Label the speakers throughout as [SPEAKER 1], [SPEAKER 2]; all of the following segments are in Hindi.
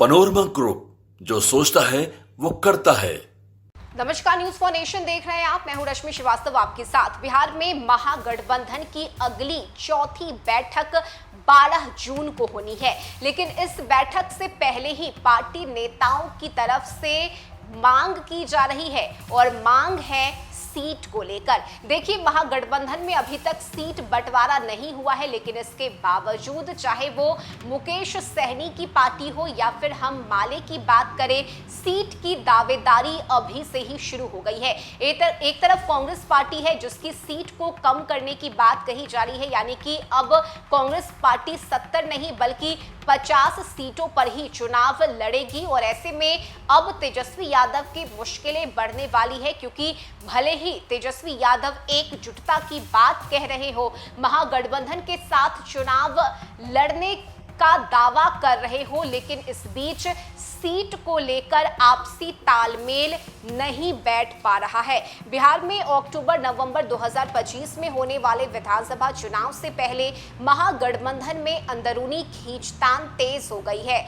[SPEAKER 1] पनोरमा ग्रुप, जो सोचता है वो करता है।
[SPEAKER 2] नमस्कार, न्यूज फॉर नेशन देख रहे हैं आप। मैं हूं रश्मि श्रीवास्तव आपके साथ। बिहार में महागठबंधन की अगली चौथी बैठक 12 जून को होनी है, लेकिन इस बैठक से पहले ही पार्टी नेताओं की तरफ से मांग की जा रही है और मांग है सीट को लेकर। देखिए, महागठबंधन में अभी तक सीट बंटवारा नहीं हुआ है, लेकिन इसके बावजूद चाहे वो मुकेश सहनी की पार्टी हो या फिर हम माले की बात करें, सीट की दावेदारी अभी से ही शुरू हो गई है। एक तरफ कांग्रेस पार्टी है जिसकी सीट को कम करने की बात कही जा रही है, यानी कि अब कांग्रेस पार्टी 70 नहीं बल्कि 50 सीटों पर ही चुनाव लड़ेगी। और ऐसे में अब तेजस्वी यादव की मुश्किलें बढ़ने वाली है, क्योंकि भले ही तेजस्वी यादव एकजुटता की बात कह रहे हो, महागठबंधन के साथ चुनाव लड़ने का दावा कर रहे हो, लेकिन इस बीच सीट को लेकर आपसी तालमेल नहीं बैठ पा रहा है। बिहार में अक्टूबर-नवंबर 2025 में होने वाले विधानसभा चुनाव से पहले महागठबंधन में अंदरूनी खींचतान तेज हो गई है।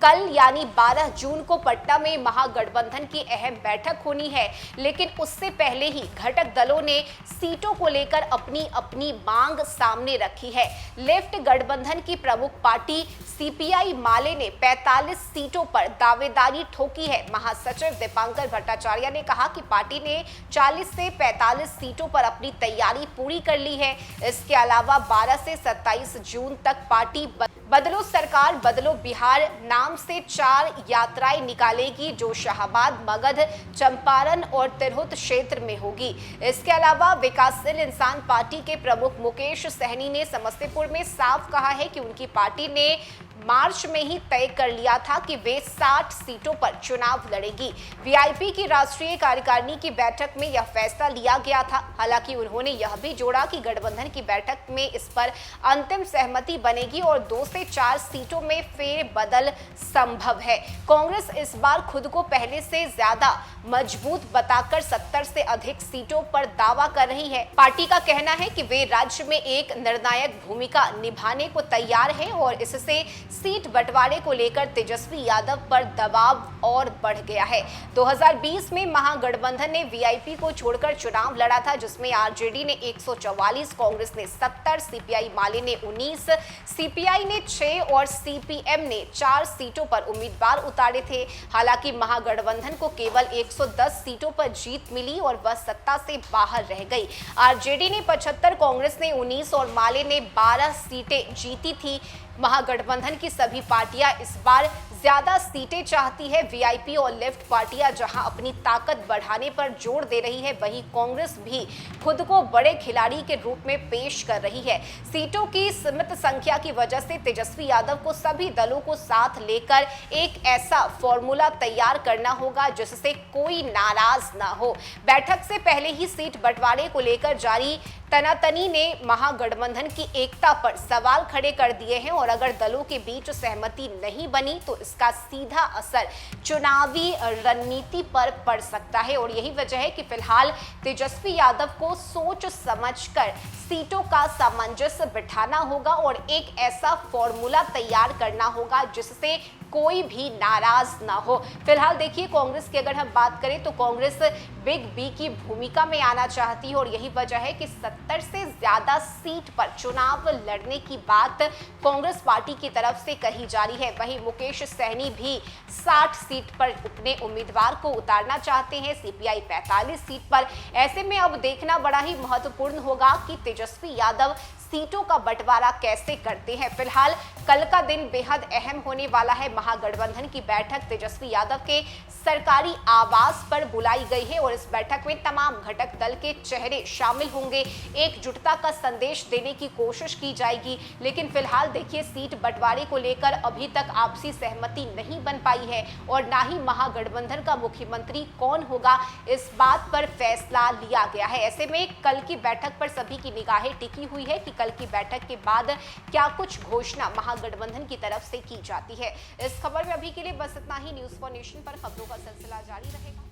[SPEAKER 2] कल यानी 12 जून को पटना में महागठबंधन की अहम बैठक होनी है, लेकिन उससे पहले ही घटक दलों ने सीटों को लेकर अपनी अपनी मांग सामने रखी है। लेफ्ट गठबंधन की प्रमुख पार्टी सीपीआई माले ने 45 सीटों पर दावेदारी ठोकी है। महासचिव दीपांकर भट्टाचार्य ने कहा कि पार्टी ने 40 से 45 सीटों पर अपनी तैयारी पूरी कर ली है। इसके अलावा 12 से 27 जून तक पार्टी बदलो सरकार बदलो बिहार नाम से 4 यात्राएं निकालेगी, जो शाहबाद, मगध, चंपारण और तिरहुत क्षेत्र में होगी। इसके अलावा विकासशील इंसान पार्टी के प्रमुख मुकेश सहनी ने समस्तीपुर में साफ कहा है कि उनकी पार्टी ने मार्च में ही तय कर लिया था कि वे 60 सीटों पर चुनाव लड़ेगी। वीआईपी की राष्ट्रीय कार्यकारिणी की बैठक में यह फैसला लिया गया था। हालांकि उन्होंने यह भी जोड़ा कि गठबंधन की बैठक में इस पर अंतिम सहमति बनेगी और 2 से 4 सीटों में फेरबदल संभव है। कांग्रेस इस बार खुद को पहले से ज्यादा मजबूत बताकर 70 से अधिक सीटों पर दावा कर रही है। पार्टी का कहना है कि वे राज्य में एक निर्णायक भूमिका निभाने को तैयार है और इससे सीट बंटवारे को लेकर तेजस्वी यादव पर दबाव और बढ़ गया है। 2020 में महागठबंधन ने वीआईपी को छोड़कर चुनाव लड़ा था, जिसमें आरजेडी ने 144, कांग्रेस ने 70, सीपीआई माले ने 19, सीपीआई ने 6 और सीपीएम ने 4 सीटों पर उम्मीदवार उतारे थे। हालांकि महागठबंधन को केवल 110 सीटों पर जीत मिली और वह सत्ता से बाहर रह गई। आरजेडी ने 75, कांग्रेस ने 19 और माले ने 12 सीटें जीती थी। महागठबंधन की सभी पार्टियां इस बार ज्यादा सीटें चाहती है। वीआईपी और लेफ्ट पार्टियां जहां अपनी ताकत बढ़ाने पर जोर दे रही है, वहीं कांग्रेस भी खुद को बड़े खिलाड़ी के रूप में पेश कर रही है। सीटों की सीमित संख्या की वजह से तेजस्वी यादव को सभी दलों को साथ लेकर एक ऐसा फॉर्मूला तैयार करना होगा जिससे कोई नाराज ना हो। बैठक से पहले ही सीट बंटवारे को लेकर जारी तनातनी ने महागठबंधन की एकता पर सवाल खड़े कर दिए हैं और अगर दलों के बीच सहमति नहीं बनी तो इसका सीधा असर चुनावी रणनीति पर पड़ सकता है। और यही वजह है कि फिलहाल तेजस्वी यादव को सोच समझकर सीटों का सामंजस्य बिठाना होगा और एक ऐसा फॉर्मूला तैयार करना होगा जिससे कोई भी नाराज ना हो। फिलहाल देखिए, कांग्रेस की अगर हम बात करें तो कांग्रेस बिग बी की भूमिका में आना चाहती है और यही वजह है कि 70 से ज्यादा सीट पर चुनाव लड़ने की बात कांग्रेस पार्टी की तरफ से कही जा रही है। वहीं मुकेश सहनी भी 60 सीट पर अपने उम्मीदवार को उतारना चाहते हैं, सीपीआई 45 सीट पर। ऐसे में अब देखना बड़ा ही महत्वपूर्ण होगा कि तेजस्वी यादव सीटों का बंटवारा कैसे करते हैं। फिलहाल कल का दिन बेहद अहम होने वाला है। महागठबंधन की बैठक तेजस्वी यादव के सरकारी आवास पर बुलाई गई है और इस बैठक में तमाम घटक दल के चेहरे शामिल होंगे। एकजुटता का संदेश देने की कोशिश की जाएगी, लेकिन फिलहाल देखिए, सीट बंटवारे को लेकर अभी तक आपसी सहमति नहीं बन पाई है और ना ही महागठबंधन का मुख्यमंत्री कौन होगा, इस बात पर फैसला लिया गया है। ऐसे में कल की बैठक पर सभी की निगाहें टिकी हुई है कि कल की बैठक के बाद क्या कुछ घोषणा महागठबंधन की तरफ से की जाती है। इस खबर में अभी के लिए बस इतना ही। न्यूज़ फॉर नेशन पर खबरों का सिलसिला जारी रहेगा।